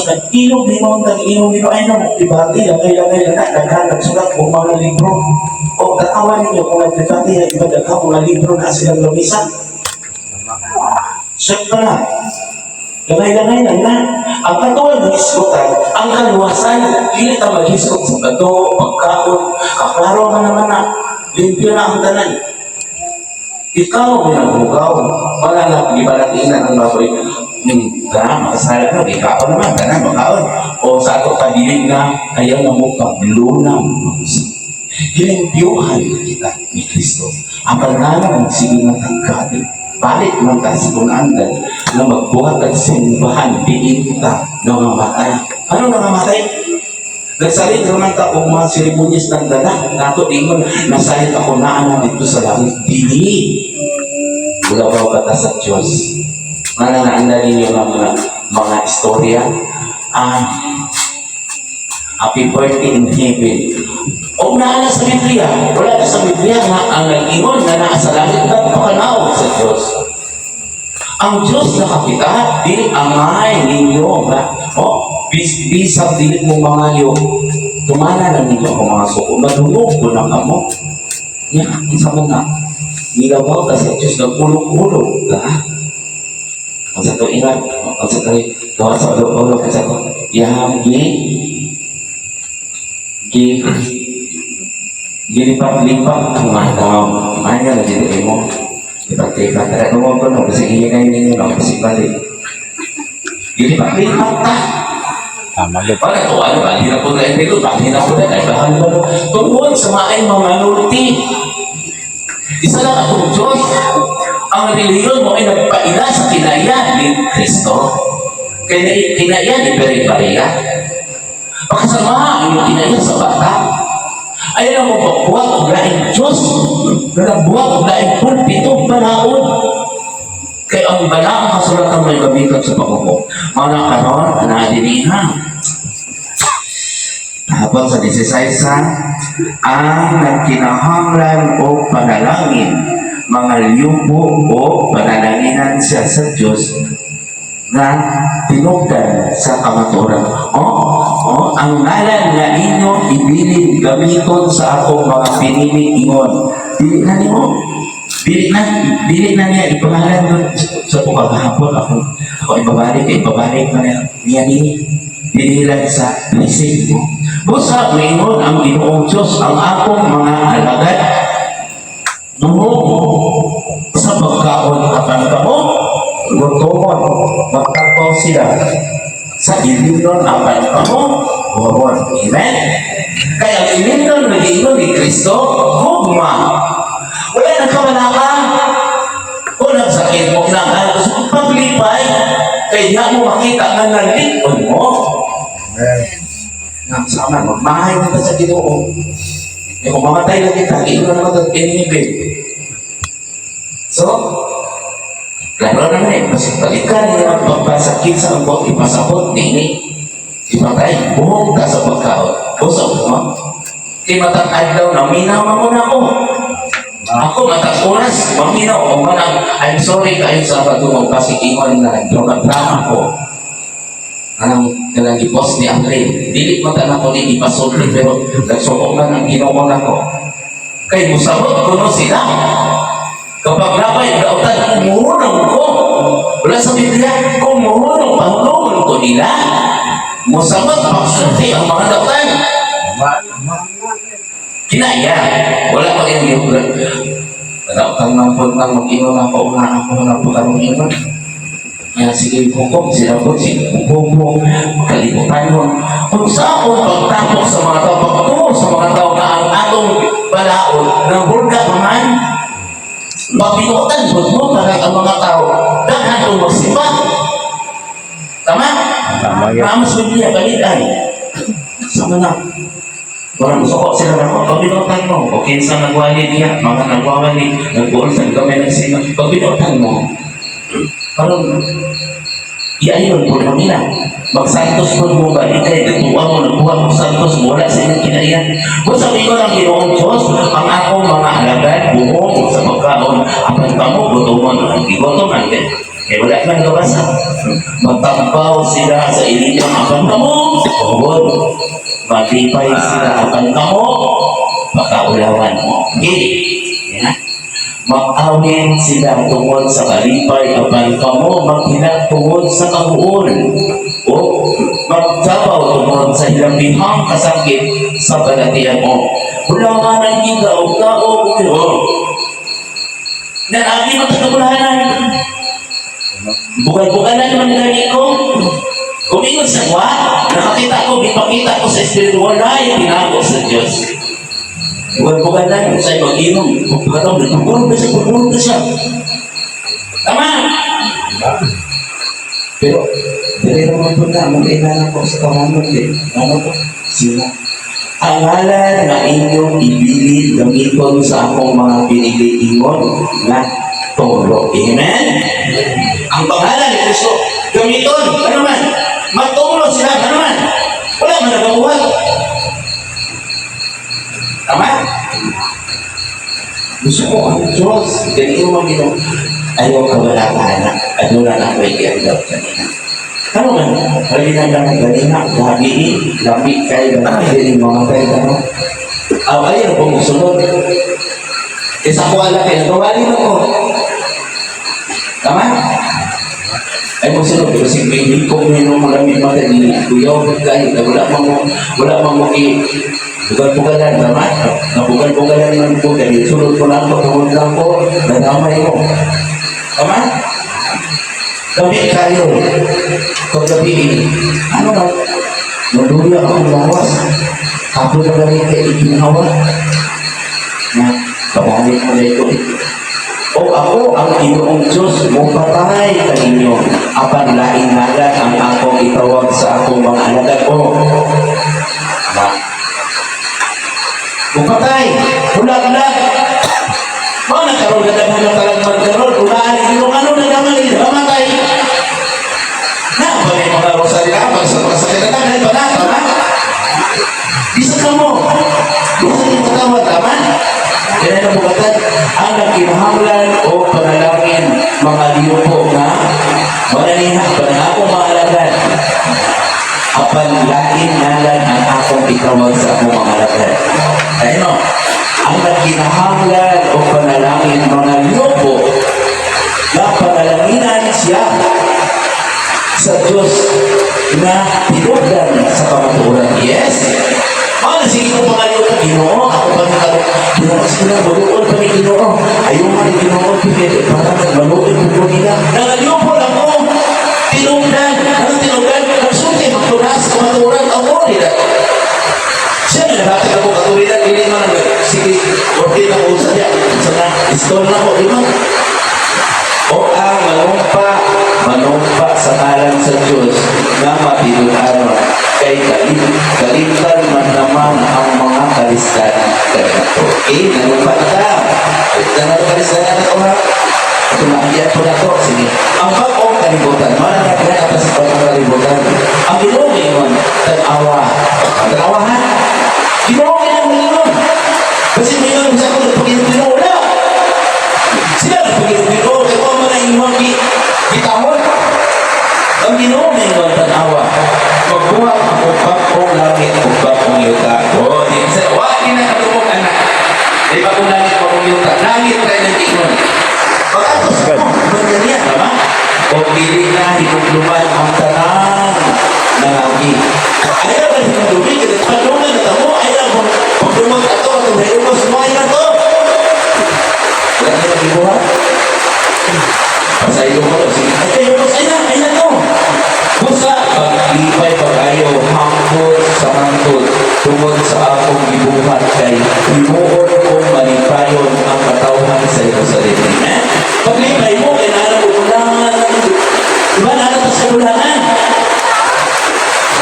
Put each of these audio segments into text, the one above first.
Nag-ilog ni mo, nag-ilog ni mo, ay na, ibati, lagay-lagay na, daghan, nagsulat kung mga libro. O katawan ninyo kung nag-ibati, iba daghan mga libro na silang lumisa. Check pa na. Lagay-lagay lang na. Ang katawan ng iskutan, ang kaluwasan, hindi ka mag-iskot sa bato, pagkaon, kaklaro ka naman na, limpyo na ang tanan. Ikaw binabugaw, wala di ba natin ang baboy ka, makasala na, ikaw naman, ka na, makaon. O sa ato kabilig na, ayaw na mo kablunang hilimpyuhan kita ni Kristo. Ang pangalan ng sige ng tagkali, balik ng kasikunandan na magbuhat at simbahan, diin kita na mamatay. Ano na mamatay? Nagsalit naman ka kung mga seremonyas ng dala, nato ingon, nasalit ako na dito sa langit. Dili! Ulabaw ka sa Diyos. Mananaanda ninyo ng mga istorya. Happy birthday in heaven. O naala sa Biblia, wala na sa Biblia na ang nag-ingon na nasa langit na pakanawag sa Diyos. Ang Diyos na kapita, di amay ninyo. Bisag dilit mong mga yo, tumana na ninyo ang mga suko. Madulog ko na kamo. Yan, isa mo na. Nilabaw ka sa Diyos, nagulog-ulog ka. Ang sa ito, ingat. Ang sa ito, gawa sa ulog-ulog. Ang sa ito, yan, gilipat-lipat ang mga tao. Manya na dito mo. Lipat-lipat. Kaya naman ko no, kasi hihingay ninyo lang, kasi balik. Gilipat-lipat ka. Para ito, ano ba? Hirap po tayo dito, hirap po tayo, bahal mo. Tungkol sa mga manulti. Isa lang akong Diyos. Ang reliyon mo ay nagpaila sa kinaya ni Kristo. Kinaya ni Peri-Paria. Pakasama ang iyong kinaya sa bata. Ayaw mo pagbuhat o laing Diyos. Nagbuhat o laing pulpito, balaod. Kaya ang bala ang kasulatan may gamitan sa pagkuko. Mga karon, anadinihan. Habang sa 16, ang nagkinahanglan o panalangin, mga liyubo o panalanginan siya sa Diyos na tinugdan sa kamaturan. Ang ngalan na inyo ibilin gamiton sa akong mga pinili ingon. Dili na niyo. Dili na niya ipangalan doon sa pagkahapon. Ako ibabalik na niya ni. Dinilan sa lisig mo. Busa, mingon ang Ginoong Diyos ang akong mga alagad. Nung sa pagkaon kapan ka mo, gutomon, magtapaw sila. Sa ilinon apan ka mo, huwag. Amen? Kaya ang ilinon nag-iinon ni Kristo, hugma. Wala na kamalaka. Kung nagsakit mo, kailangan gusto kong paglipay, kaya mo makita na nalikon mo. Sama, magmahay mo sa Ginoo. Kung mamatay na kita, iiwan naman ito inibig. So, lalo naman balikan niya ang pagpasakit sa ambot, ipasabot, nini. Ipatay, buhong ka sa pagkaon. Busog mo. Kaya matang daw na, minaw mo na ako. Ako matang oras, maminaw. O manang, I'm sorry kayo sa pagdumong pasikingon na nagdrama ko. Anong i-post ni Andre. Dili mo na ako din ipasulti, pero nagsukong na ang Ginoo na ko. Kay musabot ko no sila. Kapag labay, dautan, kumuhunong ko. Wala sa Biblia, kumuhunong, pahulungan ko nila. Musabot, pagsulti ang mga dautan. Kinaya. Wala pa yung libro. Dautan ng puntang mag-inom ako, ako na po karong inom. Yan, sige, hukom, sila po, sige, hukom mo, kalimutan mo. Kung saan pagtapok sa mga tao, pagtapok sa mga tao na ang atong balaod ng burga naman, mapinutan mo para ang mga tao dahil itong magsimba. Tama? Mas Biblia, balikan. Sama na. Parang sukot sila na ako, pagbinutan mo, o kinsa nagwali niya, mga nagwawali, nagbuol sa kami nagsimba, pagbinutan mo. Parang, iayun po naman nila. Magsantos po mo ba? Ikay, natuwa mo, nakuha mo santos, wala sa inyong kinaiyan. Kung sabi ko ng Ginoong Diyos, ang akong mga alagad, buong sa pagkaon, apan kamo, gutomon, ang gigotoman, eh wala man gabasa. Magtampaw sila sa iligang apan kamo, huwag. Matipay sila apan kamo, pakaulawan mo. Okay. Yeah. Mag-awin sila tungod sa kalipay apan kamo maghinag tungod sa kahuon o magtabaw tungod sa ilang bihang kasakit sa balatian mo. Bulanganan kita o tao o nanagi matagabulahanan bukan-bukanan man gani ko kumingon sa kwa nakakita ko, ipakita ko sa espiritual na yung tinago sa Diyos. Bukan lang, saya mag-inom. Pagkatawag, nagpupulong na siya. Tama! Pero, dali naman po na, mag-inalan ko sa kawanan din. Ano po? Sila. Ang ngalan na inyong ibili gamiton sa akong mga pinili ingon na toro. Amen? Ang pangalan ni Kristo, gamiton, ano man? Magturo sila, ano man? Wala man nagabuhat. Tama? Gusto ko ang Diyos. Ganito mo gino. Ayaw ka wala ka anak. Ano na na may kiagaw kanina. Ano man? Halina lang ganina. Lagi ni. Lamig kayo. Hindi mga kayo. Ano? Ayaw kung musunod. Isa ko alam kayo. Gawalin ako. Tama? Ay musunod. Kasi may hikong minum malamig madali. Kuyaw kayo. Wala mo bukan-bukanan naman, bukan-bukanan naman po, dahil sunod ko lang po, tungod lang po, nadamay mo. Tama? Gabi kayo, kung gabi, ano ba? Nanduli ako lawas, ako na gabi kayo iginawa. Na, kapangit mo na ito. O ako ang Ginoong Diyos, mupatay ka ninyo, apan laing nagan ang akong itawag sa akong mga alagad ko. Tama? Bupatay, ulag-ulag. Mga nagkaroon na dahil ng talagman karoon, ulaan yung ano na naman nila, mamatay. Na, ba may mga rosa nila, pag-sakit na dahil ba na, tama? Bisa ka mo. Bisa yung katawan, tama? Yan ang bukatan, ang nagkinahanglan o panalangin, mga liyupo na mananiha, panangakong mga alagad. Apan lain ngalan ang akong itawag sa akong mga alagad. Ayun, ang nagkinahanglan o panalangin mga liyupo na panalanginan siya sa Diyos na tinugdan sa kamaturan. Yes? Sige ko pa kayo, Ginoo, ako pa nga Ginoo, sige na, maluon pa ni Ginoo. Ayaw nga ni Ginoo, parang maluon po nila. Nangaliyupo lang ko, tinugdan, nagsunti, magtunas, kamaturan, ako nila. Siya na natin ako katulidan, hindi man sige, ordi na ko sa niya, sana, istol na ko, lima. O ang manumpa sa ngalan sa Diyos na matinulan kay kalimtan man naman ang mga kalistanan ganito. Okay, nanumpa ka. Kalimtan na kalistanan na ito ha. Tumakiyan po na ito. Sige. Ang pag-ong kalibutan, manangat na atas sa pagkakalibutan. Ang ginawin mo, tanawa. Tanawa ha? Ginawin ang mingon. Kasi mingon sa ako, nagpag-inupin wala. Sila nagpag-inupin ko. Kaya kung mga inuwang bitawon. Ang ginawin mo, tanawa. Magbuhat ang upakong langit, upakong yuta. O, di ba? Wala kinakatubok anak. Di ba kung langit, upakong yuta? Langit kayo ng gingon. Pagkatos mo, ganyan yan, tama? O pili na hinugluman ang tanang ng lagi. Ayaw na hinuglumin, kasi panungan na tamo, ayaw mo, pagdumag na ito, at ayaw mo, sumay na ito. Wala na yung ibuhat. Pasay mo, sige, ayaw mo, ay na ito. Busa, paglipay pag-ayaw, hangkot sa hangkot, tungod sa akong ibuhat kay ibuot kong malipayon ang katawhan sa Jerusalem. Amen? Paglipay mo, kailangan mo ulangan. Diba nalang sa ulangan?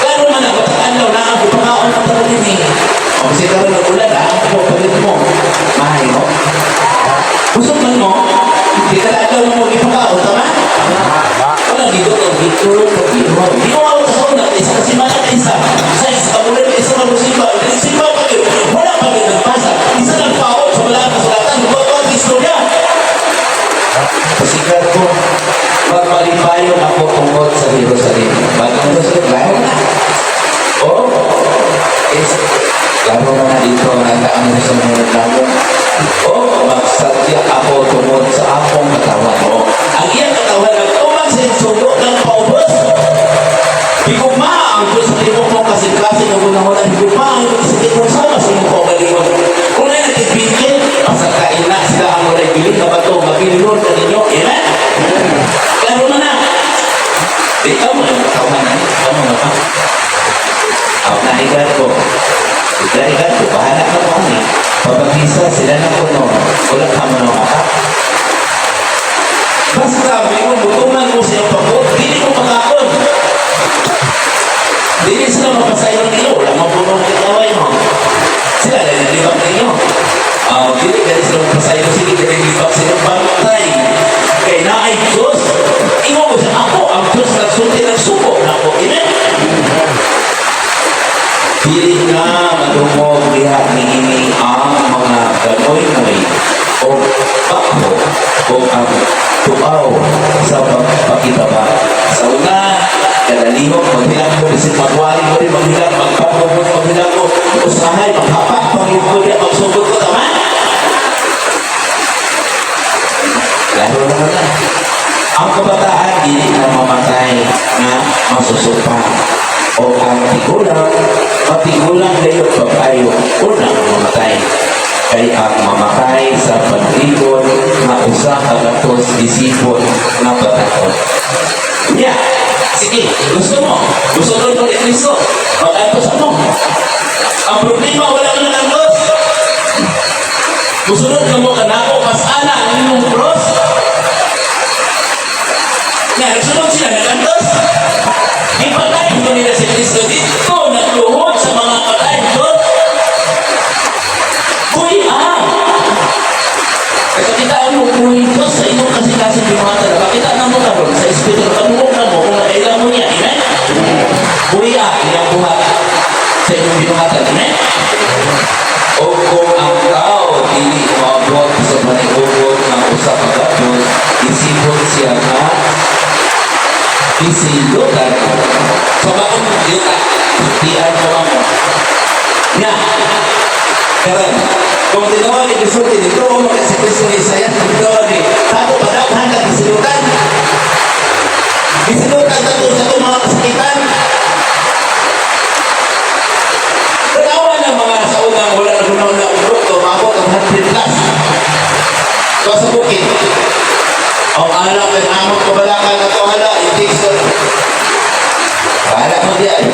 Gano'n man ako, ano, na ang pagkakaon ng talunin eh. O kasi gano'n ng ulan, ha? Palit mo. Mahay mo. Busog man mo, Kita na daw mo ipakaon, tama? Wala, dito to, dito, dito. Di mo ako sa una, isa kasi mana na isa. Sa isa, kamulan na isa magmusimba. Simba pa yun. Wala pa rin nagpasa. Isa lang paon sa wala kasulatan. Huwag ang istorya. Pasikat ko, magmalipayon ako tungkol sa Jerusalem. Bagong Jerusalem, laro na. Oh, yes. Laro na dito, nandaan mo sa mga laro. Oh, magsadya ako tungkol sa akong katawan. Oh, ang iyang katawan na tumang sa sundo ng paubos. Higugma ang Diyos sa tibok mong kasing-kasing ng unang-unang higugma ang sakit mong sama sa iyong pagalingon. Kung na nagtipigil, pasagkain na sila ang mulay biling na bato, mabilinod na ninyo. Amen? Laro na na. Ikaw mo yung katawan na. Ikaw mo na pa. Ako na higat ko. Higat ko. Bahala ka mo kami. Pagpagisa sila na puno. Wala ka mo na maka. Basta mo, butungan mo siyang pagod. Dili ko makakon. Dili sila mapasayo ng iyo. Wala mapuno ng kitaway mo. Sila na nalibak ninyo. Dili ka sila mapasayo. Sige, nalibak sila pantay. Kaya na ay Diyos. Imo mo siya ako. Ang Diyos nagsulti ng suko na ako. Amen? Dili na madungog lihat ni ini ang mga ganoy-noy o bakho o ang tuaw sa pagkibaba. Sa una, kadalihok, magbilang mo, isin magwari mo rin, magbilang, magpapog mo, magbilang mo, usahay, maghapak, pag-ibig mo, magsugod ko, tama? Lalo naman na. Ang kabataan, hindi na mamatay na masusupa. O ang matigulang kayo pagkayo, unang mamatay. Kaya ang mamatay sa paglikod na usa kagatos isipon na patakot. Yeah. Sige, gusto mo. Gusto mo ni Kristo. Mag-antos ano? Ang problema, wala ka ng antos. Gusunod ka mo kanako, mas ana ang inyong cross. Nga, nagsunod sila, nag-antos. Ipatayin ko nila si Kristo dito, nagluhod sa mga patayin ko. Buhian! Kasi kita ano, buhi ko sa inyong kasi binungan na bakita na mo karon sa Espiritu, kamuhog na mo, kung kailan mo niya, amen? Buhian, ilang buhat sa inyong binungan, amen? O kung ang tao, hindi umabot sa manigugod ng usap agapon, isipon siya na isilutan. So bakit yuta? Tiyan mo lang mo. Nga. Karan, kung tinawa ni Bisulti dito, o si Kristo ni Isayan, kung tinawa ni Tato Padaghan na isilutan. Isilutan na ito sa itong mga kasakitan. Tanawa ng mga sa unang wala na guna-una ang grupo, mabot ang 100 plus. So sa bukid, ang anak ng amot kabalakan na ito, hala, intikson. Bahala mo diyan.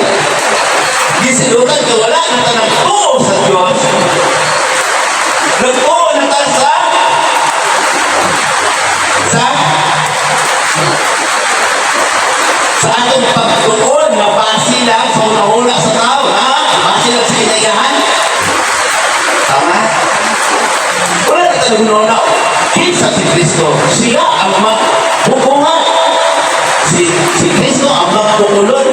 Gisilutan ka, wala na ka nagtuo sa Diyos. Nagtuo na ka sa atong pagtuon na basila sa una-una sa tao, ha? Basila sa kinayahan. Tama? Wala na ka naguna-una. Kinsa si Kristo, siya ang maghukuman. Si Kristo ang magkukulod.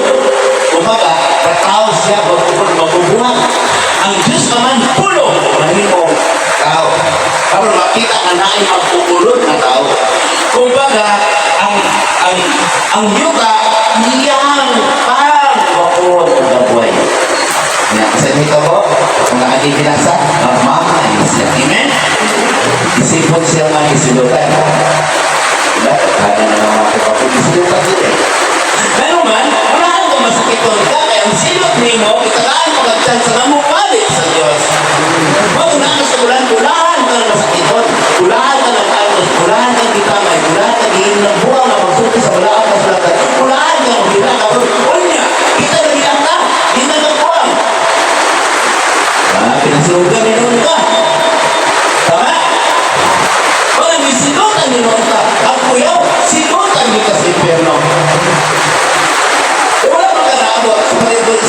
Kumbaga, katao siya magbubuhat. Ang Diyos naman pulo mahimong tao. Para makita ka na ay magkukulod na tao. Kumbaga, ang yuta, niyang pang-bakon ng buhay. Kasi dito po, kung nakaging binasa, magmamay siya. Amen? Isipon siya nga isilutan. Diba? Kaya na naman kapag isilutan sila. Pero man, unahan ko masakit ko. Kaya ang silot nimo, italaan mo kagtsan sa namong balik sa Diyos. Mauna ka sa ulan, ulahan ka ng masakit ko. Ulahan ka ng altos, ulahan ka ng kitamay, ulahan ka ng ng buwang na magsuti sa balaan ka sulatan. Ulahan ka ng hila ka. Unya, kita na bilang ka. Hindi na nagbuwang. Pinasurugan ni noon ka. Tama? Wala, may sinutan ni noon ka. Ang kuyaw, sinutan ni ka sa impyerno. Wala bang ka naabot sa panibod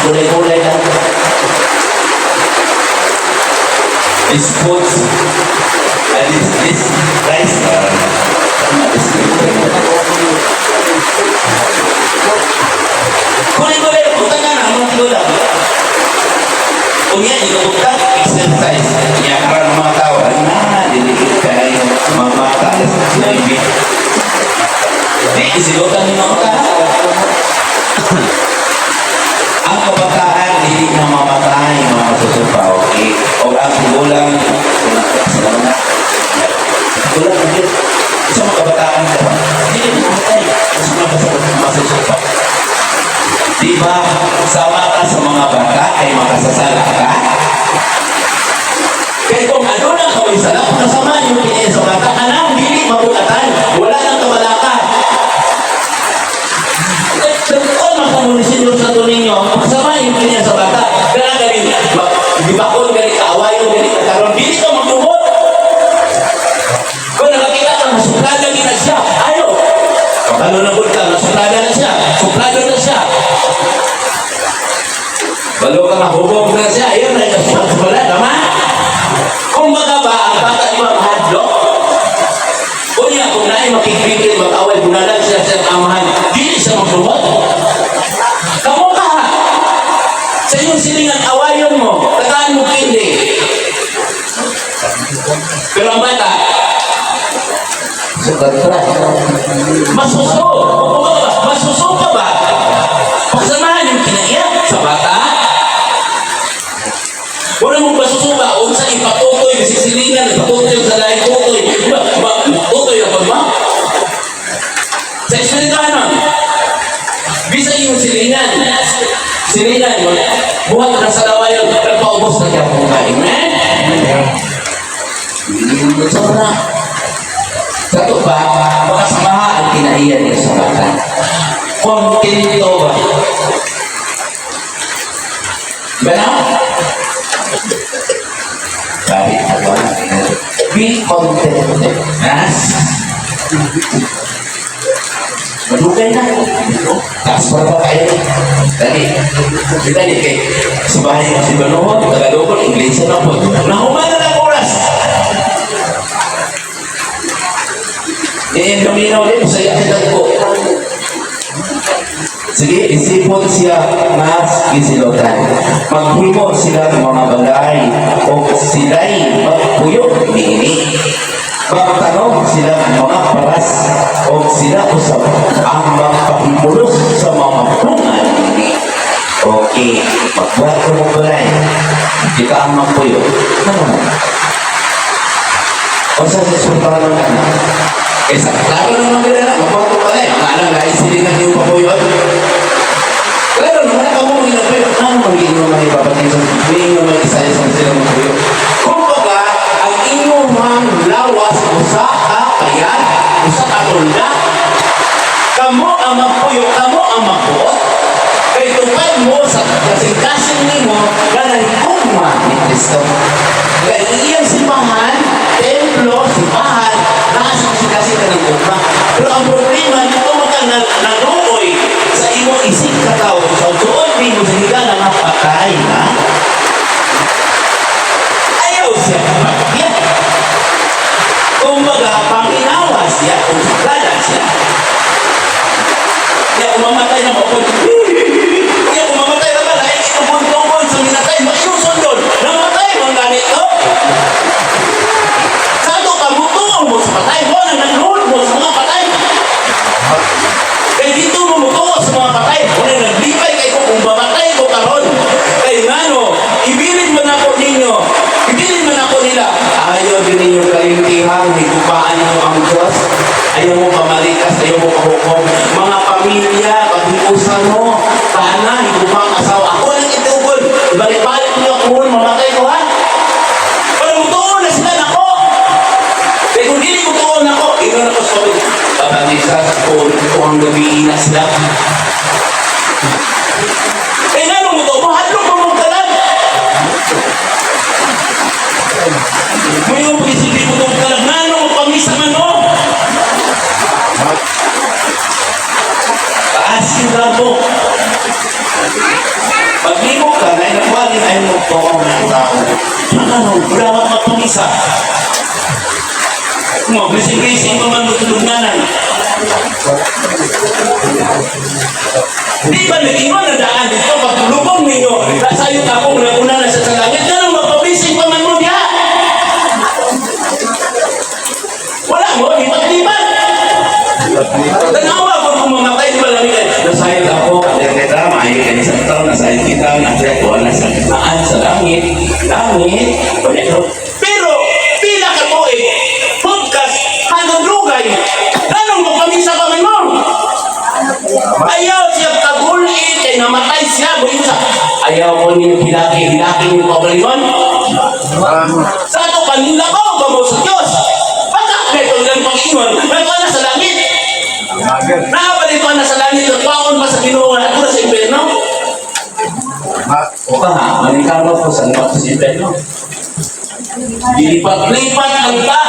kulay-kulay lang. Sports. This rice. Kulay-kulay, punta ka na, mga tigulang. Unya, ikabukta, exercise. Kaya karang mga tao, diligid kayo, mamata, sinibig. Hindi, isilutan yung mga tao. Ang kabataan, hindi na mamatay, mga masusupa, okay? O ang tigulang, tigulang, hindi. Sa mga kabataan ka ba? Hindi na mamatay. Mas masusupa. Diba, sama ka sa mga bata ay makasasala ka? Kaya kung ano lang kaway sala, kasama yung pinaya sa bata, anang dili mabukatan, wala nang kamalaka. Kung makamunisin yung sa ninyo, kasama yung pinaya sa bata, kaya galing, di ba kung galing kaaway yung galing kakaroon, dili ka magtumot. Kung nakakita ka, nasuplada na siya, ayaw. Ano na ka, nasuplada na siya, suplado na siya. Balo ka mahubog na siya, ayun na ikasulat sa pala, tama? Kung baga ba, ang bata di ba mahadlok? O niya, kung naay makikipigil, mag-away, bunalan siya sa amahan, hindi siya magtubot. Kamu ka! Sa iyong silingan, awayon mo, tagaan mo kindi. Pero ang bata, masuso. Kung baga ba, masuso ka ba? Pagsamahan yung kinaiyak sa bata, wala mong masusuba, kung sa ipatutoy, sisilingan, ipatutoy sa lahat tutoy, tutoy na pagma. Sa eksperitaan nun, bisa yung silingan mo, buhat na sa lawayon, nagpaubos na kaya kung kain, man. Sobra. Sato ba, makasamaha ang kinaiyan niya sa bata. Kontento ba? Ba na? Kahit ako be contented. Madugay na. Taas pa ba kayo? Dali kay sa bahay na si Banohon, Tagalogol, Ingles na po. Nahuman na ng oras. Kaminaw din sa yakitan ko. Sige, isipon siya mas gisilotan. Maghimo sila ng mga balay o sila'y magpuyok nini. Magtanong sila ng mga paras o sila usap ang magpahimulos sa mga bunga nini. Okay, magbuhat ko ng balay. Kita ang magpuyok. O sa susunod naman. Kaysa, klaro naman nila na, magbuhat ko pala eh. Maalang na isilingan yung papuyok. Claro, naman ako mong ginagawa. Ano magiging naman ipapatin sa hindi naman isaya sa sila ng puyo. Kung baga, ang inyong lawas usa ka kayan, usa ka tunda, kamo ang magpuyo, kamo ang magbuot. Kaya tupad mo sa kasing-kasing nimo na nahikuma ni Kristo. Kaya iyang simbahan, templo, simbahan, nakasing-kasing ka ng kumpa. Pero ang problema, ito nanuoy sa imong isip katao sa doon mo sa higa na mapatay na ayaw siya kapagyan. Kung baga, panginawa siya, kung suplada siya. Kaya kung mamatay na maupod, kaya kung mamatay na pala, inubuntong sa minatay, mainusun doon, namatay mo ang ganit, no? Sado ka, mutuong mo sa patay mo, nanonood mo sa mga patay. Kaya dito mo mutuwa sa mga patay. Kung naglipay kayo kung mamatay ko karon. Kaya nga no, ibilin mo na ako ninyo. Ibilin mo na ako nila. Ayaw din ninyo kalintihan. Higupaan mo ang Diyos. Ayaw mo pamalikas. Ayaw mo pahukom. Mga pamilya, pag-iusan mo. Sana, higupang asawa. Ako lang itugol. Balik-balik niyo ako. Mamatay ko ha. Pero mutuon na sila na ako. Kaya kung hindi mutuon na ako, ikaw na ko sa pabalisas ko ang gabi na sila. Eh nga mo ito, mahadlong mo mong talag. May yung pag-isipin mo itong talag, nano mo pamisa man o. Paasin lang mo. Pag ano, wala kang magpangisa. Mo, bising-bising mo man matulunganan. Di ba nag-iwan na daan dito, pagtulubong ninyo, nasayot ako, una na sa langit, ganun magpabising pa man mo diya. Wala mo, lipat-lipat. Tanawa ko kung mamatay, di ba lang yan? Nasayot ako, kaya kita, maayon ka sa ito, nasayot kita, nasayot ko, nasayot sa langit, pero, pila ka po podcast, hanggang lugay, anong magpamisa pa man mo? Ayaw siya kagulit, kay namatay siya, ayaw ko niyo hilaki niyo pabaliwan. Sa ito, kanila ko, gamo sa Diyos. Baka, ito lang Panginoon, nagpa na sa langit. Nakabalito na sa langit, nagpaon pa sa Ginoo, at sa impyerno. O ka ha, manikama ko sa impyerno. Dilipat-lipat ang ta.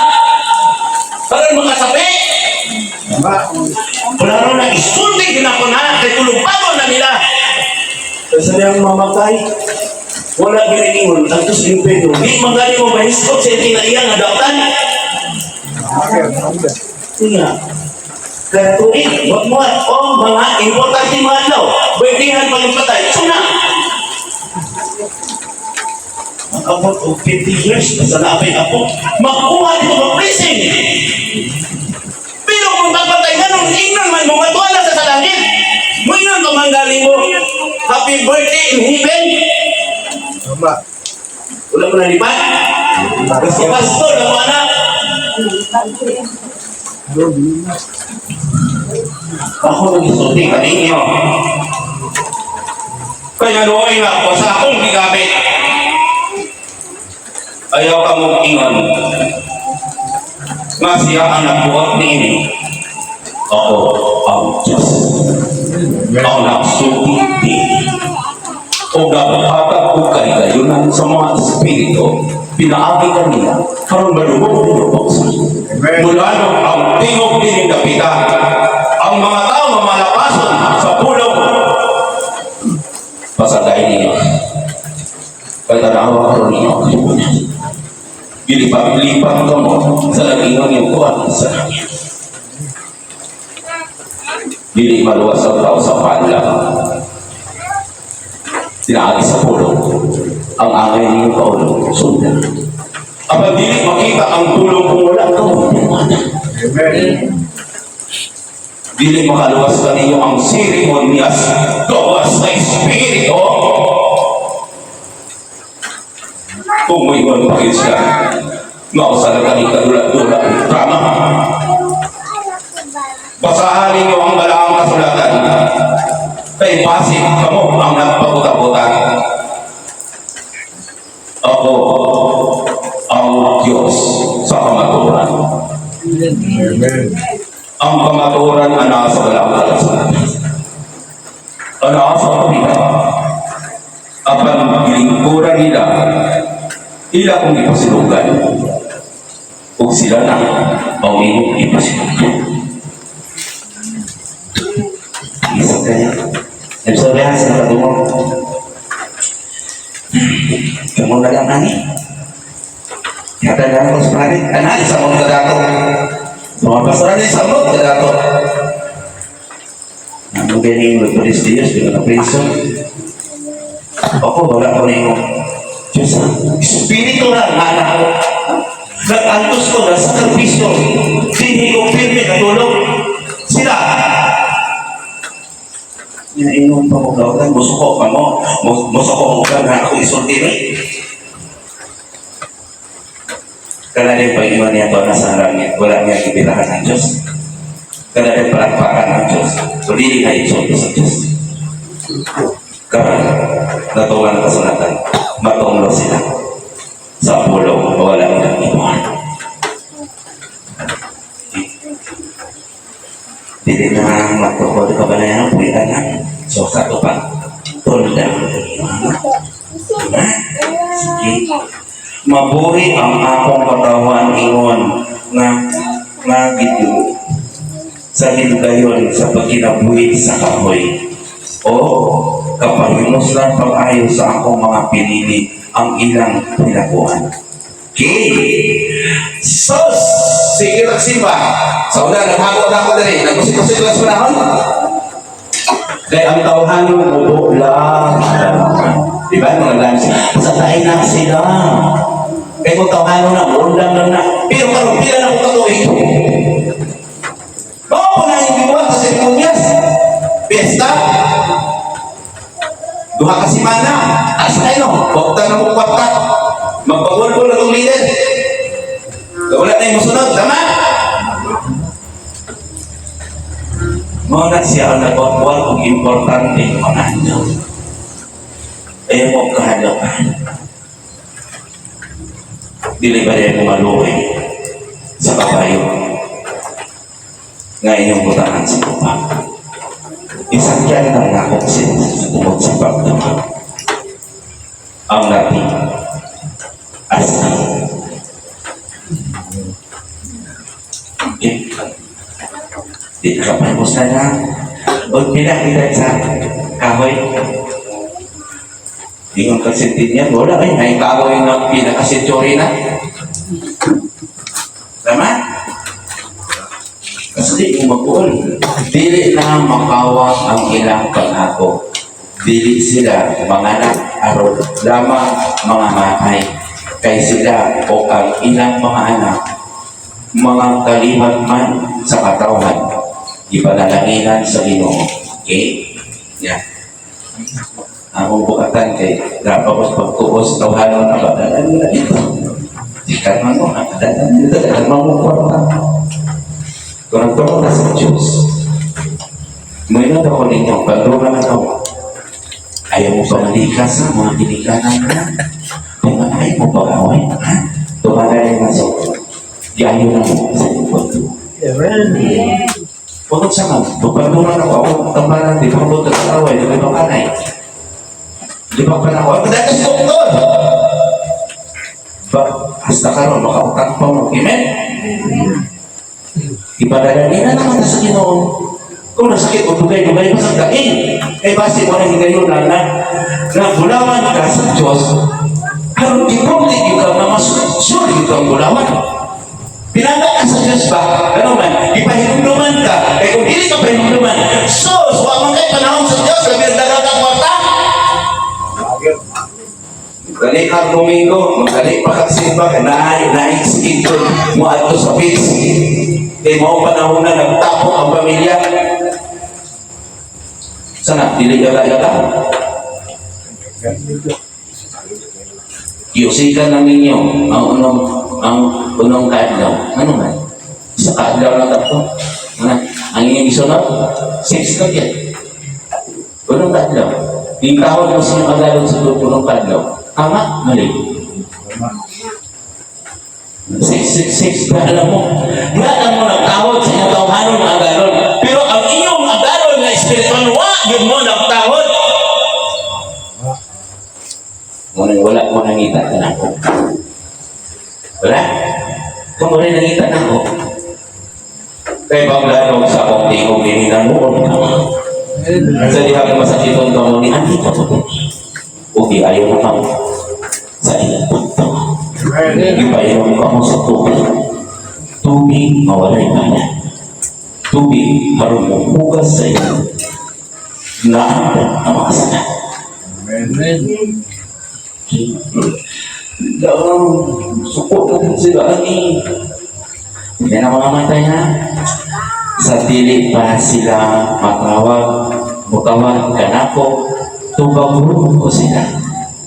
Parang makasabi. Wala rin na isulti ginako na, kay tulog-bago na nila. Kasi niyang mamatay, wala giningon, ang tos impyerno. Di magaling mo mahiskot sa itinaiyan na daptan. Tingnan. Kaya tuig, wag mo mga importante mga alaw, pwedihan pag-patay, ito na. About 50 years, nasa napay ako, makuha dito mag-prison. Pero kung pagpatay ka nung ignon man, mumatuwa na sa langit. Ngayon pamanggaling mo, happy birthday in heaven. Wala mo na lipat? Kasi pastor, ako anak. Ako nag-isulti ka ninyo. Kaya nooy nga ako sa akong gigamit. Ayaw ka mong ingon. Nga siya ang nagbuhat niini. Ako ang Diyos. Ang nagsulti din. O gagapatag ko kaligayunan sa mga espiritu, pinaagi kanila, karong malubog ninyo paksa. Mula nung ang tingog din dapitan, ang mga tao mamalapason sa pulong. Pasagay ninyo. Kaya tanawa ko ninyo. Ilipat-lipat ka mo sa lagingon yung kuwan sa langit. Dili maluwas ang tao sa panlang. Sinaagi sa pulong. Ang angay ninyo kaulong sundan. Kapag dili makita ang tulong kung wala ka mo. Amen. Dili makaluwas ka ninyo ang seremonyas gawas sa Espiritu. Kung may magpakit siya, mausala ka ni kadulat-dulat ng drama. Basahan ninyo ang balaang kasulatan. Kay pasig kamo ang nagpabuta-buta. Ako ang Diyos sa kamaturan. Amen. Ang kamaturan ana sa balaang kasulatan. Ana sa kapila. Apan gilingkuran nila ila kung ipasilugan o sila na pangingong ipasilugan. Isang kanya nagsabihan sa katungong kamu na lang nani kata lang ko sa planet anak sa mga dato mga pasaran sa mga dato ang galing magpulis Diyos dengan apreso ako wala ko na Diyos, Espiritu na anak ko. Nag-antos ko na sa karpisyo. Hindi ko pirme na tulog. Sila. Inainom pa ko kautan. Musukok pa mo. Musukok ka na ako isulti ni. Karena din pag-iwan niya ito nasa langit. Wala niya kibilahan ng Diyos. Karena din palagpakan ng Diyos. So, hindi na isulti sa Diyos. Karena natungan ang kasunatan. Matunglo sila sa pulong wala ng ibuhan. Dili na matungkol ka ba na yan pulitan na so sa ito pa tundang sige maburi ang akong katawan ingon nga gitu sa hinugayon sa pagkinabuhi sa kahoy o kapahimos lang pag-ayo sa akong mga pinili ang ilang pinakuan. Okay. Sos! Sige lang simba. Sa una, naghago na ako dali. Nagkusik-kusik lang sa panahon. Kaya ang tawhanon ubo lang. Di ba mga lansi? Sa tayo na sila. Kaya kung tawhanon na, ulam lang na. Pero karon pila na ko katuig. Oo po na yung bibuhat sa seremonyas. Pesta. Duha ka simana. Asa kayo? Bukta na mo kwarta. Magpagulpo na itong leader. Wala na yung musunod. Tama? Muna siya ang nagwakwal kung importante yung mga anyo. Ayaw mo kahalapan. Dili ba rin maluwi sa kabayo nga inyong butahan sa lupa. Isakyan ng nakong tungkol sa pagdama. Ang natin asli. Di ka pa musta na. O pinakita sa kahoy. Di kong kasintin niya. Wala kayo. May kahoy na pinakasintyori na. Tama? Kasi di kong mag-uol. Dili na makawang ang ilang pangako. Dili sila manganak araw lamang mga matay. Kay sila o ang ilang mga anak mga kalimat man sa katawan. Ipanalaginan sa Ginoo. Okay? Yan. Ang bukatan kay dapat pagtuos tawhanon na ba? Dalan mo na ito. Sikat man mo. Dalan mo ito. Dalan mo kwarta. Kung nagturo na sa Diyos, mayroon ako ninyo, pagdura na ito. Ayaw mo pa malikas sa mga binikanan na. Kung ayaw mo pa gawin, ha? Tumaray na sa yayo na mo sa likod. Amen. Huwag sa man, pagpagdura na ako, tambaran, di pa mo ito sa away, di ba ba kanay? Di ba pa na ako? Ang datas doktor! Ba, hasta karon makautang pa mo. Amen? Ipadalali na naman sa Ginoo. Kung nasakit o dugay-dugay pa sa daing, ay base mo na higayon na bulawan ka sa Diyos, karon ipumlik yung ka na masunod ito ang bulawan. Pinagak ka sa Diyos ba? Ano man? Ipahinumduman ka. Eh kung hindi ka pahinumduman, sus! Huwag man kayo panahon sa Diyos, labir dagat ang kwarta. Dali ka Domingo, magdali pa kagsimba ka, na-execute mo ato sa beach. Kaya mo panahon na nagtapok ang pamilya. Sana, dili yala-yala. Iusikan na ninyo ang unong kaadlaw. Ano man? Sa kaadlaw na ito. Ang inyong isunod, 6 na yan. Unong kaadlaw. Yung tawag mo sa mga sa unong kaadlaw. Tama? Mali. 6 na alam mo. Di alam mo nagtawag sa inyong tawhanon ng agalon. Pero ang inyong agalon na espiritual, yun mo nagtawag. Wala mo nangita na ako. Wala? Kung wala nangita na ako, kaya paglalog sa akong tingog din na noon. Sa dihagang masakitong kamo ni Andi ka po. Okay, ayaw na kamo sa ilang punto. Ipainom ka mo sa tubig. Tubig, mawalay ka na. Tubig, marunong hugas sa iyo. Naanda ang mga sana. Amen. Daang support natin sila ani. Hindi na mamamatay na. Sa dili pa sila mutawag kanako, tubag ko sila.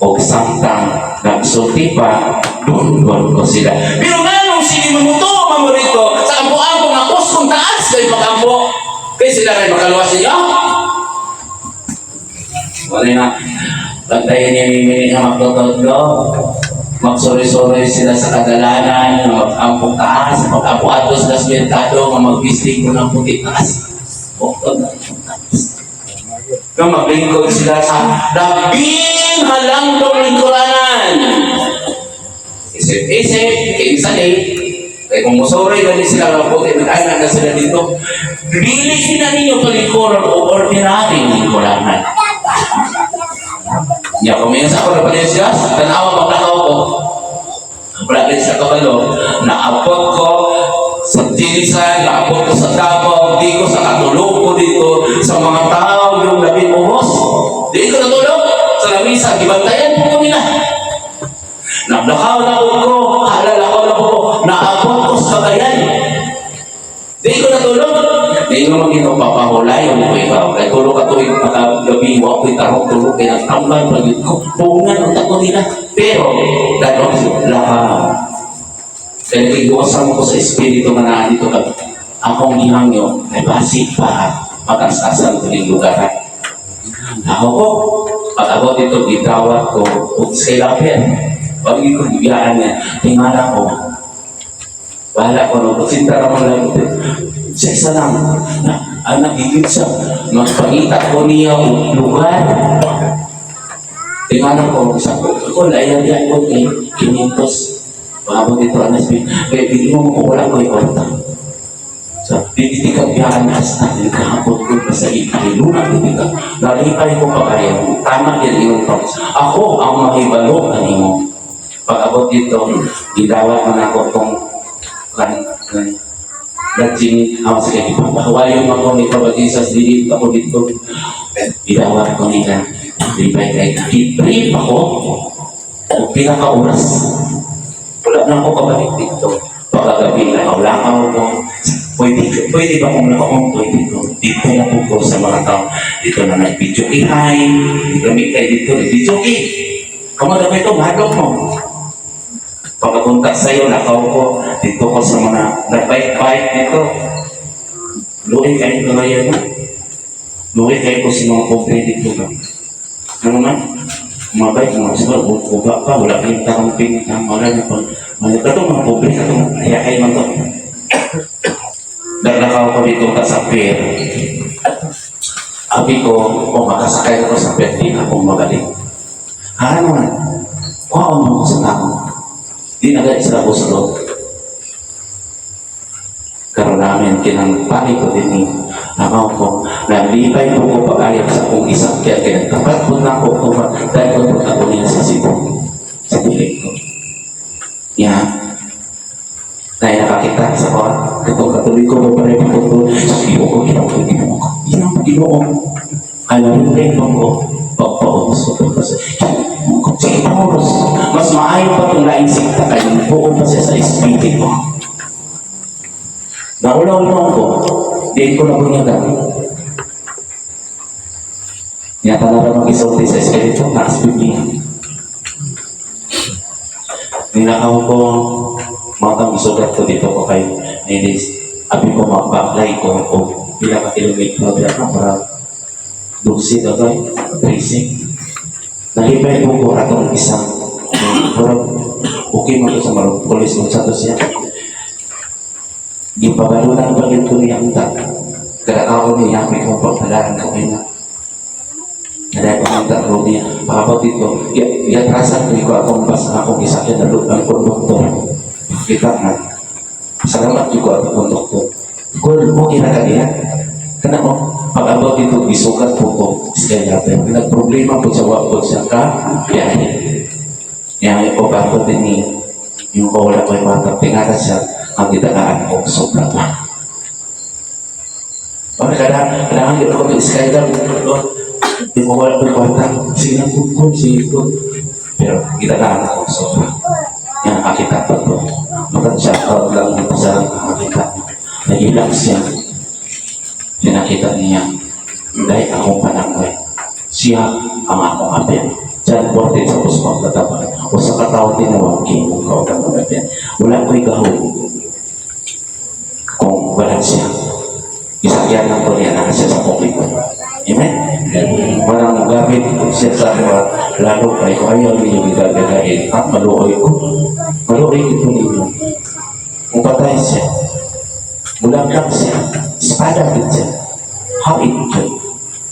O samtang nagsulti pa, doon ko sila. Pero ganong sige mamuto, mamurito, sa ampo-ampo na kuskong taas kayo mag-ampo. Kaya sila kayo makaluwas niyo. Wala na. Pagtayin niya mimili na magtotodlo, magsuri-suri sila sa kadalanan, mag-ampong taas, mag-apo-ato sila sa bentado, mag-bistig mo ng puti taas. Bukod na yung taas. Kung maglingkod sila sa labing halangdong lingkuranan. Isip-isip, kinsan kaya kung musuri na din sila ng puti, mag-anak na sila dito, bili sila ninyo palingkuran o ordinary lingkuranan. Ya, kumiyansa ako na panisgas, tanawa maglakaw ko. Wala din sa kabalo, naabot ko sa Jinsan, naabot ko sa Davao, di ko sa katulog ko dito sa mga tao yung labing uhos. Di ko natulog sa lamisa, gibantayan po ko nila. Naglakaw na ko, halala ko na po, naabot ko sa Cagayan. Di ko natulog. Di ko maging papahulay yung ko ikaw. Kaya tulog ka tuwing paggabi, wako itarong tulog, kaya nagtambay, pagit ko, pungan, utak ko nila. Pero, dahil lakaw. Kaya iguasan ko sa espiritu na nandito ka. Akong gihangyo, ay basig pa, pag-asasan ko yung lugar. Ako po, pag-abot ito, gitawat ko, sa ilapin. Pag ko bibiyaan niya, tingala ko. Bahala ko, no? Sinta naman lang ito. Sa isa lang, anak higit siya, magpangita ko niya ang lugar. Tingala ko, isa ko, layan-layan ko kay Kinintos. Pag-abot ito, anas, kaya hindi mo wala ko yung kwarta. So, hindi ka biyaan na sa tayo, kahapon ko pa sa ikaluna, hindi ka. Nalipay ko pa kaya, tama yan yung promise. Ako ang mahibalo kanimo. Pag-abot dito, gidawat man ako itong nagsimit ako sa kanya. Pagbahawayo mo ako ni Kabatisas, dili ako dito. Gidawat ko nila, lipay kay i-brief ako, pinaka-oras. Wala na ako kabalik dito. Pagkagabi na kaulakaw ko. Pwede ba kung nakaon? Pwede ko. Dito na po ko sa mga tao. Dito na nag-video i-hi. Lamig kayo dito. Video i. Kamada ba ito? Mahadok mo. Pagkapunta sa'yo, nakaw ko. Dito ko sa mga nag-bike-bike dito. Luwi kayo kalayan mo. Luwi kayo ko sa mga pobre dito. Ano man? Mabay, mga siguro, buka pa, wala kayong taramping, wala niyo pa. Ito mga pobre, ito hayakay man to. Naglakaw ko dito sa pier. Abi ko, kung makasakay ko sa pier, di na akong magaling. Ano man? Wow, mo sa tao. Di na guys, sila ko sa loob. Karoon namin, kinangpani ko din ni Amaw ko, nalipay po ko pag-ayap sa akong isang kaya nagtapat po na ako dahil ko ako niya sa Cebu, sa bilig ko. Yan. Dahil nakakita sa ko, katuloy ko pa rin po ko, sa Cebu ko, ginoo ko. Ginoo. Alam rin ko, pagpautos ko po kasi, sige pautos. Mas maayon pa itong nainsikta kayo, buo pa siya sa espiritu ko. Naulaw-ulaw ko, di ko na bunyagan. Nyata na lang mag-isulti sa espiritu, na-asbibli. Ninakaw ko, mga isugat ko dito ko kay Nilis. Abi ko mag-apply ko, o pila ka kilometro, pila ka para dulce na to, tracing. Nalipay ko ko atong isang, pero okay mo sa marong polis mo sa to siya. Yung pagalunan ba ito niya ang tak? Kada-ako niya, may kong pagpalaan ko kayo na. Kada ko ang tak niya. Pakapag dito, iatrasan ko akong basa akong isakyan na loob ng konduktor. Kita nga. Salamat juga akong konduktor. Kung okay na ka niya, kana mo, pag-abot dito, isukat po ko. Iskayate. Nagproblema po sa wakot siya ka, biyahe. Yang po bakot din ni, yung kawala ko yung mga tingara siya, ang ditagaan ko sobra pa. Pag kailangan dito ko iskayda, di ko wala ko kwarta, sige na po, sige po. Pero ditagaan ko sobra. Yan, nakakita pa po. Mag-shoutout lang dito sa nakakita. Nagilang siya. Pinakita niya, dahil akong panangay. Siya ang akong apyan. Diyan, portin sa puspang katapakan. O sa katawang tinawag, kimong kautang apyan. Wala ko'y gahon. Kung wala siya, isakyan ng Korea na siya sa publiko. Amen? Walang gamit siya sa mga lalo kay ko ayaw niyo gagagain at maluoy ko. Maluoy ko ninyo. Kung patay siya, bulaglag siya, espada din siya. How it can?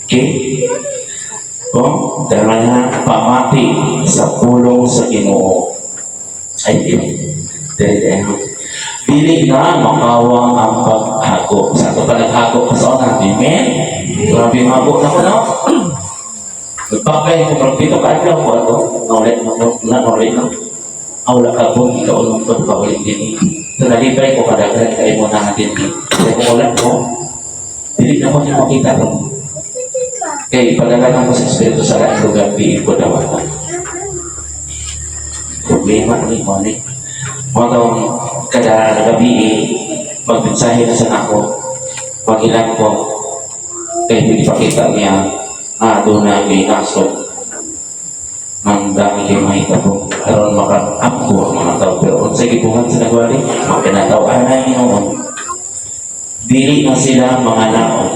Okay? Kung dahil na pamati sa pulong sa Ginoo. Ay, dahil dili na makawang ang paghago. Sa ito pa naghago ka sa una. Amen? Grabe yung hago na ko, no? Nagpakay ko, magpito ka adlaw ko ato, naulit na. Wala ka po, ikaw nung pagpaulit din. So, nalibay ko kadagdag kayo mo na natin. Kaya kung wala ko, hindi na ko niya makita ko. Kaya ipadalagan ko sa Espiritu sa lahat lugar, piin ko daw ako. Problema ni Monique. Mga kada gabi, magmensahe na sa ako, pagilan ko, kaya pinipakita niya, doon na may nasod. Ang dami kayo makita po. Karoon maka-up ko ang mga tao. Pero kung sa gibuhan sa nagwali, magkanatawa na yun. Dili na sila mga naon.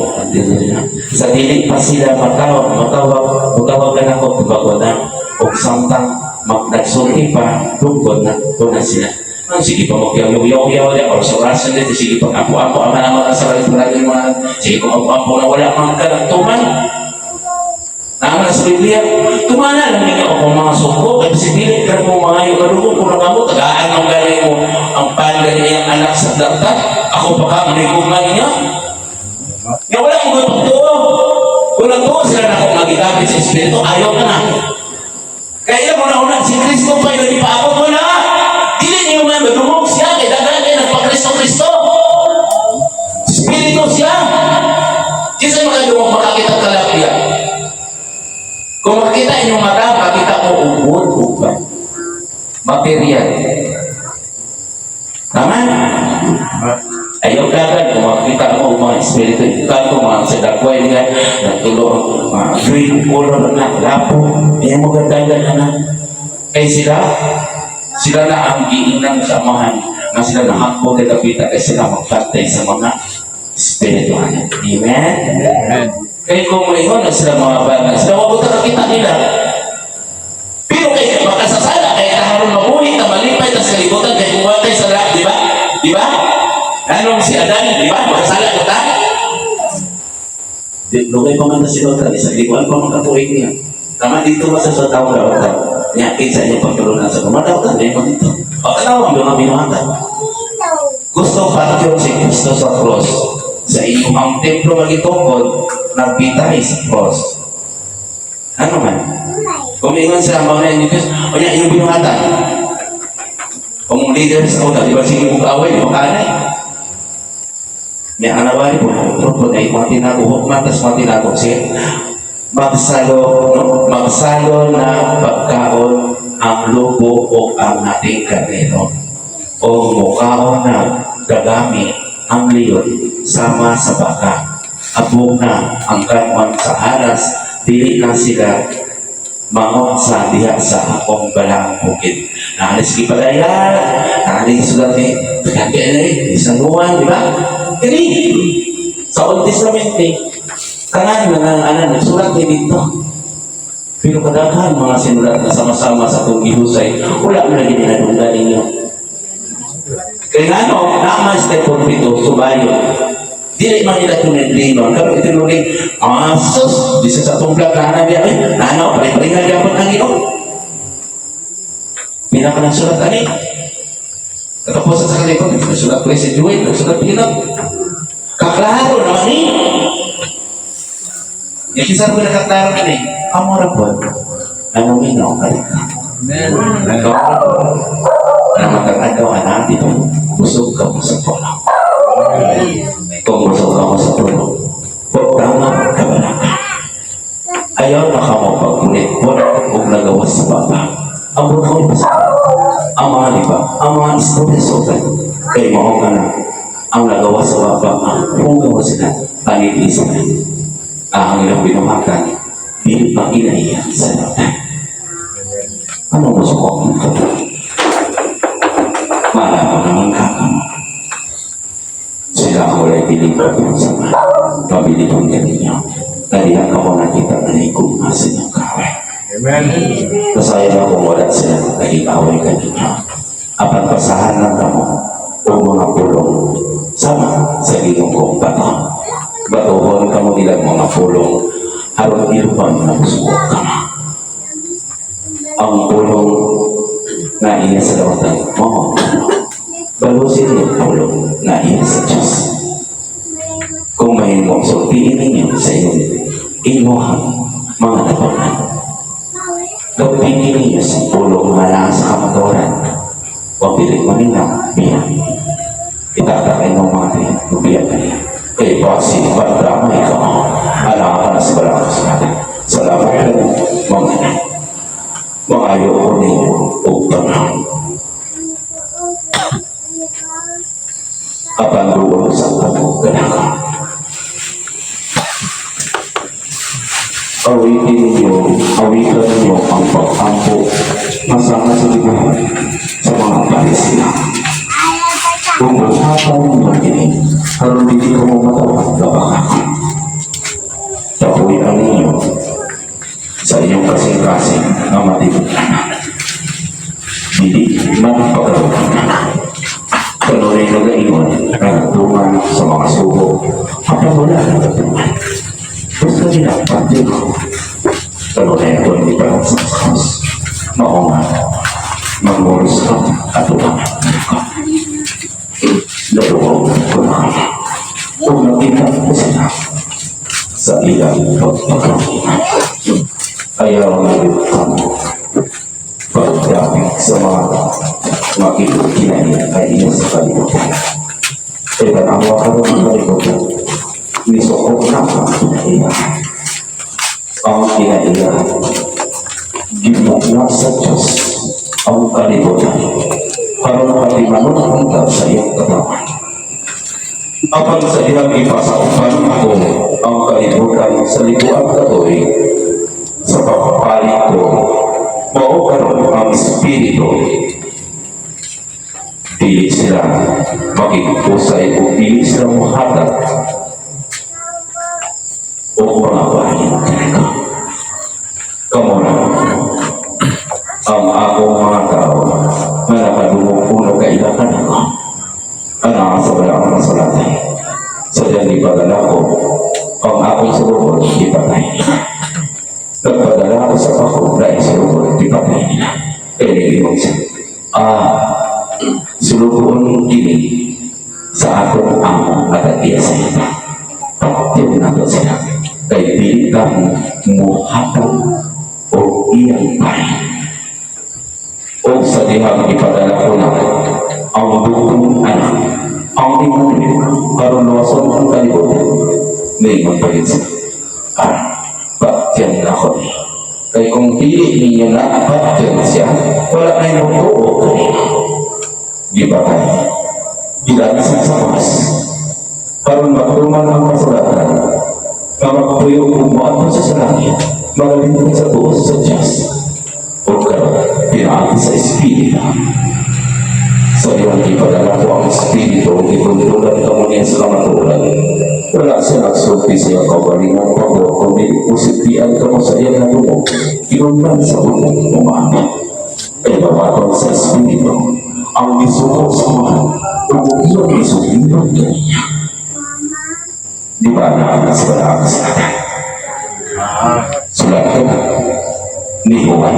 Sa dili pa sila matawag na ako, tubagwadan, o samtang nagsulti pa, lungkod na, doon na sila. Sige pa magyaw-yaw-yaw niya, or sa orasan nito, sige pa apo-apo, ama-ama sa lalit-lalit mga, sige pa apo-apo na wala mga kanagtuman. Naman sa Biblia, tumana lang niya ako mga suko, at sipilit ka mo mga yung karugong kung nakamo, tagaan ang galing mo ang panda niya yung anak sa data, ako pa ka, manigungan niya. Nga wala mong gano'n to. Kung nagtuwa sila na kung magigamit sa Espiritu, ayaw ka na. Kaya ilan mo na una, si Kristo pa, hindi pa ako mo na. Dili niyo nga madumog siya, kaya dagan kayo nagpa-Kristo-Kristo. Espiritu siya. Kasi makadumog makakita kalapya. Kung makita inyong mata, makita mo ubod, ubad. Material. Tama? Ayaw dagan, kung makita mo mga espiritu, ikaw ko mga sadakway niya, nagtulong, mga green color na, lapo, ayaw mo gandagan na. Kaya sila na ang iinang samahan, na sila nakakbo kay kapita, kaya sila magpatay sa mga espiritu. Amen? Amen. Kaya kung mayroon na sila mga bagay, sila mabuta nakita nila. Pero kaya makasasala, kaya naharoon mabuhi, na malipay, na sa kalibutan, kaya kumatay sa lahat, di ba? Di ba? Anong si Adan, di ba? Makasala ko ta? Lugay pa man na si Lotan, isang likuan pa makatuwing niya. Tama dito ba sa tao na Lotan? Niyakit sa inyong pagtulunan sa kumatawtan, di ba dito? O tanaw ang mga binuhatan. Gusto pa yun si Kristo sa cross. Sa inyong ang templo magitungkod, nagbitay sa cross. Ano man? Kumingon sa mga na Diyos, o niya, inyong binuhatan. Kung leader sa una, di ba sige mong kaaway, di ba kaanay? May anawari po, trupod ay mga tinago, matas mga tinago, sige. Magsalo na pagkaon ang lubo o ang nating kanino. O mukhaon na gagami ang leon sama sa baka. Abog na ang katman sa aras, dili na sila mangon sa diha sa akong balaang bukid. Naalis kipadayan, naalis sulat ni isang luwan, di ba? Kini, sa Old Testament tangan na nagsulat ni dito. Pero kadaghan mga sinulat na sama-sama sa itong ihusay, wala mo lagi ninadunggan ninyo. Kaya nga naman sa pulpito, subayo. Dili man nila tunay-linon. Pero itinuloy, sus, di sa itong vlog na nabiya, nanaw, pari-paringan gabot ng ino. Pinaka ng sulat ani. Katapusan sa kalipot, nagsulat ko si Joel, nagsulat pinag. Kaklaro naman ni. Yung kisar ko nakataro na amora po, anong minaw ka rin ka? Na magkakagawa na dito, busog ka mo sa puno. Kung busog ka mo sa puno, huwag tama ka ba na ka? Ayaw na ka mo pagkulit, huwag nagawas sa baba. Ang buto sa ang mga liba, ang mga istodesotan, kay mo ka na, ang nagawas sa baba, ang hugawa sila, panilisan. Ang ilang binuhakan, hindi pa inaiyak sa lahat. Ano gusto ko kung ito? Malabo naman kakamo. Sila ako ay pinipag yung sama. Pabilitong ganinyo. Kalihan ako nakita na ikumasin yung kaway. Amen. Masaya ako wala sila naging away ganinyo. Apan pasahan lang kamo o mga pulong sama sa gigong kong bato. Batuhon kamo nilang mga pulong harap ilupang na busubok kamo. Ang pulong na iya sa lawatan mo, balusin yung pulong na iya sa Diyos. Kung may mong sultiin ninyo sa inyong inuhang mga tapanan, kini sa pulong nga sa kamaturan. Huwag pilit manila, biyan. Itatakay mo mga tiyan, biyan ka niya. Kaya basi, pagdamay ka mo. Alam ka na sa balakas natin. Salamat ka mga inay. Mga ayaw ko ninyo, upang kapanduan sa pagkagalaga. Awitan ninyo ang pag-ampo masama sa libuhan sa mga parisila. Kung usapan ninyo ini, karoon hindi ko mamatawag na baka. Tapuin ninyo sa inyong kasing-kasing na matibuklan. Hindi magpagkaroon. Kanunin na gayon nagtungan sa mga subo kapag wala nagtungan. Gusto nila pati ko. Kanunin ko hindi pa lang sa sakas. Maunga, mag-oras ka at umangat ka. Dalawang ko na kaya. Kung nakita ko sila sa ilang pagpagkakinan. Ayaw na rin kamo. Pagdamig sa mga makikinain ay iya sa kalimutan. Kaya ang wakaroon ng kalimutan, nisokot na ang kinaiyahan. Ang kinaiyahan, ginagawa sa Diyos ang kalimutan para nakalimanon hanggang sa iyong katawan. Apang sa iyang ipasaupan ko ang kalimutan sa libuang katoy sa pagpapalit ko maukaroon ang Espiritu. Pili sila makikipusay o pili sila mahatag o pangabahin talaga. Kamuna, ang akong mga tao na nakadulong puno kailangan ako ang nakasabala ang masalatay. Sa dyan ipadala ko ang akong sulubon ipatay nila. Nagpadala ko sa ako dahil sulubon ipatay nila. Kaya nilimang siya. Sulubon ini sa akong amo at iya sa ito. Pagtiyo na ito sila. Kaya bilang muhatag o iyang pahin. O sa dihang ipadala ko na ang bukong anak, ang Emmanuel, karunwason ang kalibutan, may magpalit siya. Patyan na ako niya. Kaya kung pili ninyo na patyan siya, wala na yung tuo kanina. Di ba kayo? Ilalisan sa mas. Parang magtuman ang kasulatan, na magpuyo kumuha sa salangit, magaling sa buos sa Diyos. O karoon, pinaati sa Espiritu. Sa iyong ipadala ko ang Espiritu, ikundulan ka mo niya sa kamatulan. Wala siya nagsulti sa iyong kabalingan pagod, kundi usipian ka mo sa iyong natulog, inundan sa bumong umamin. Kaya babatang sa Espiritu, ang isuko sa mahal, kung iyong isulinan ka niya. Di ba nakakasala ka sa natin? Sulat ka na, ni Juan.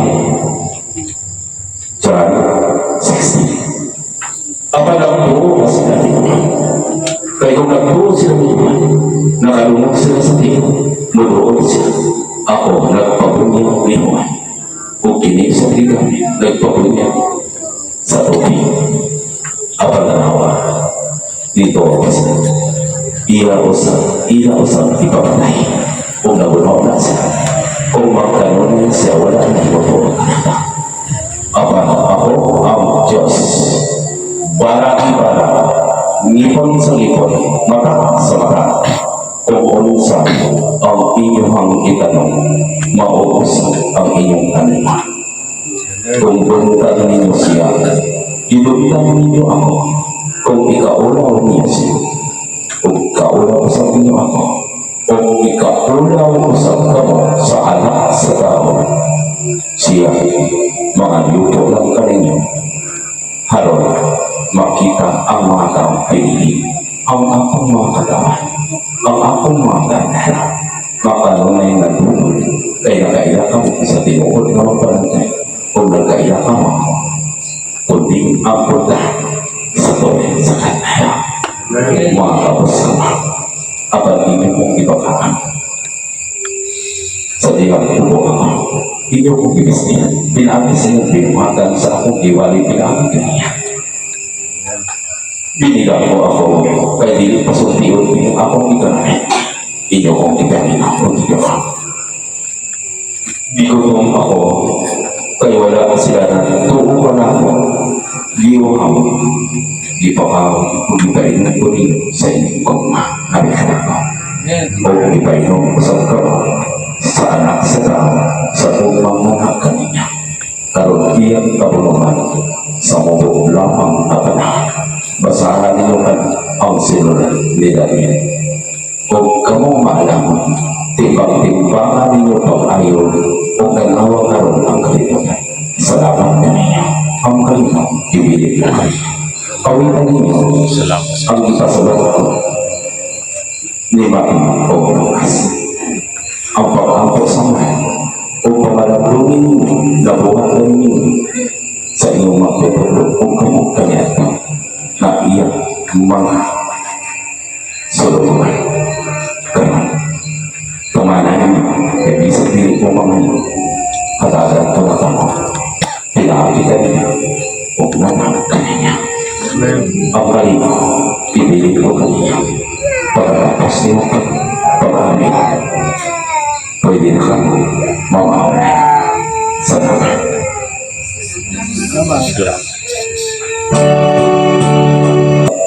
John 16. Kapag nagtuo ka sila ni Juan, kaya kung nagtuo sila ni Juan, nakalunok sila sa tingin, mudoon sila. Ako nagpabunyag ni Juan. Kung kinig sa tingin, nagpabunyag sa tubig. Kapag nanawa, dito ako sila. Iya usang ipapatay. Kung nabunaw na siya, kung magkaroon na siya, wala na ipapulong kanata. Ako ang Diyos. Bara-bara, ngipon sa ngipon, mata sa mata. Kung unsa ang inyong itanong, maubos ang inyong tanong. Kung buntag ninyo siya, ibuntag ninyo ako. Kung ikaulaw niya siya, kung ikaulaw sa inyo ako, kung ikaulaw sa kamo sa anak sa tao, siya, mga luto lang ka ninyo. Haron, makita ang mga taong pinili, ang akong mga katawan, ang akong mga tanda, makanunay na dunod, kaya nakaila ka mo sa tinuod na magpalantay, kung nagkaila ka mo, kundi ang punta sa tuloy sa kanaya. Mga kapos ka mo, abang inyo mong ibakaan. Sa Sa diyan po ako. Inyo kong ibisnihan. Pinagi sa inyong pinuhagan sa akong diwali pinagi kaniya. Binigang mo ako kay dili pasultiyon yung akong ikanay. Inyo kong ikanin ako tigawa. Bigutom ako kay wala sila na tuong ko na ako. Liwang di pa ako pagkainan ko rin sa inyong pagmahabit ako. O ipainom ko sa karoon sa anak sa tao sa umang mga kaninya. Karoon iyang kabulungan sa mubo lamang na panahon. Basahan ninyo kan ang sinulat ni Daniel. Kung kamong maalaman, timbang-timbangan ninyo pang-ayon o tanawa karoon ang kalimutan. Salamat kaninya. Ang kalimutan, ibilig ko kayo. Kawitan ninyo ang ipasalat ko ni Maing o Lukas. Ang pag-ampo sa mga o pamalabungin ninyo na buhatan ninyo sa inyong magpapulog o kamong kanyata na iyang mga sulungan. Kaya, pamanahin niyo, ibig sabihin po mga niyo, katagan ito na tamo, pinakakitan niya, o naman kanya. Ang kalino, ibigay ko kanya, pagkatapos niyo pag-amin, pwede na kami mamahuli sa naman.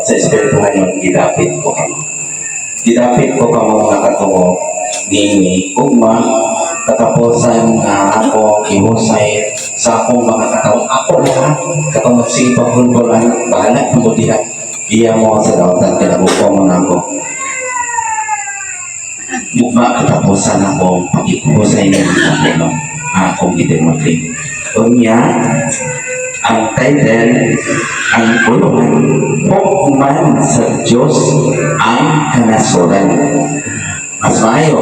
Sa Espiritu ngayon, gidapit ko kamo. Gidapit ko kamo nakatungo nini ugma katapusan nga ako ihusay sa akong mga katawang ako lahat katong sige paghulbulan bahala mo diha iya mo sa dawtan kinabuko mo na ako ugma katapusan ako pag-ihusay ng mga akong gidemonstrate unya ang title, ang puluhan, Pokman sa Diyos ang kanasuran. Mas maayo,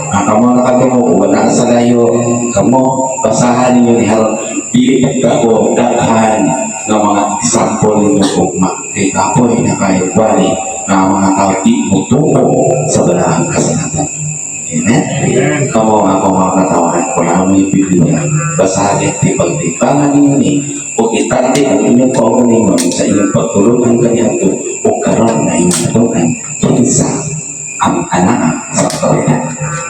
ang kamo nakatungo, wala sa layo, kamo, basahan ninyo ni Haron, pili ako daghan ng mga example ninyo pokma. Kay kapoy na kayo wali na mga tao di mutuo sa balahang kasanatan. Amen? Kamo ako mga katawan, wala mo yung Biblia. Basahin, tipag-tipangan ninyo ni o itati ang inyong kaugalingon sa inyong pagtulungan kanyato o karon na inyong natungan kinsa ang anak sa kawinan.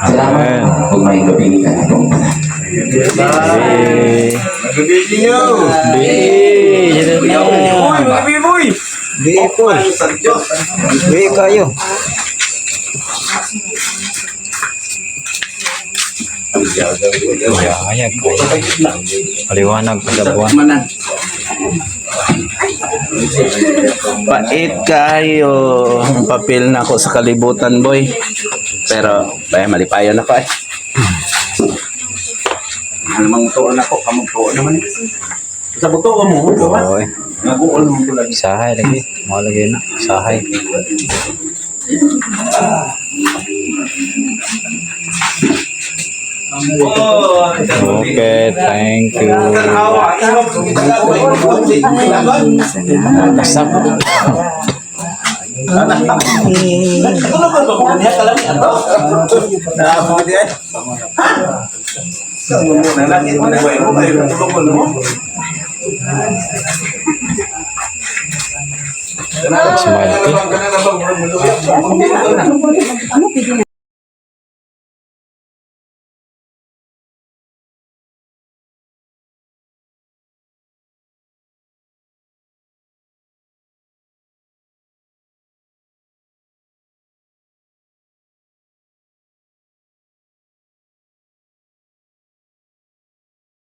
Salamat kung may gabili ka na itong pala. Magabili nyo! Bi kayo. Hayag kayo. Paliwanag sa buwan. Pait kayo. Papel na ako sa kalibutan, boy. Pero, malipayon ako eh. Alamang tuon ako, kamang tuon naman. Sa buto mo, Boy. naguol mo ko lagi. Sahay lagi. Mau lagi na. Sahay. Okay, thank you. Kasap. Smile.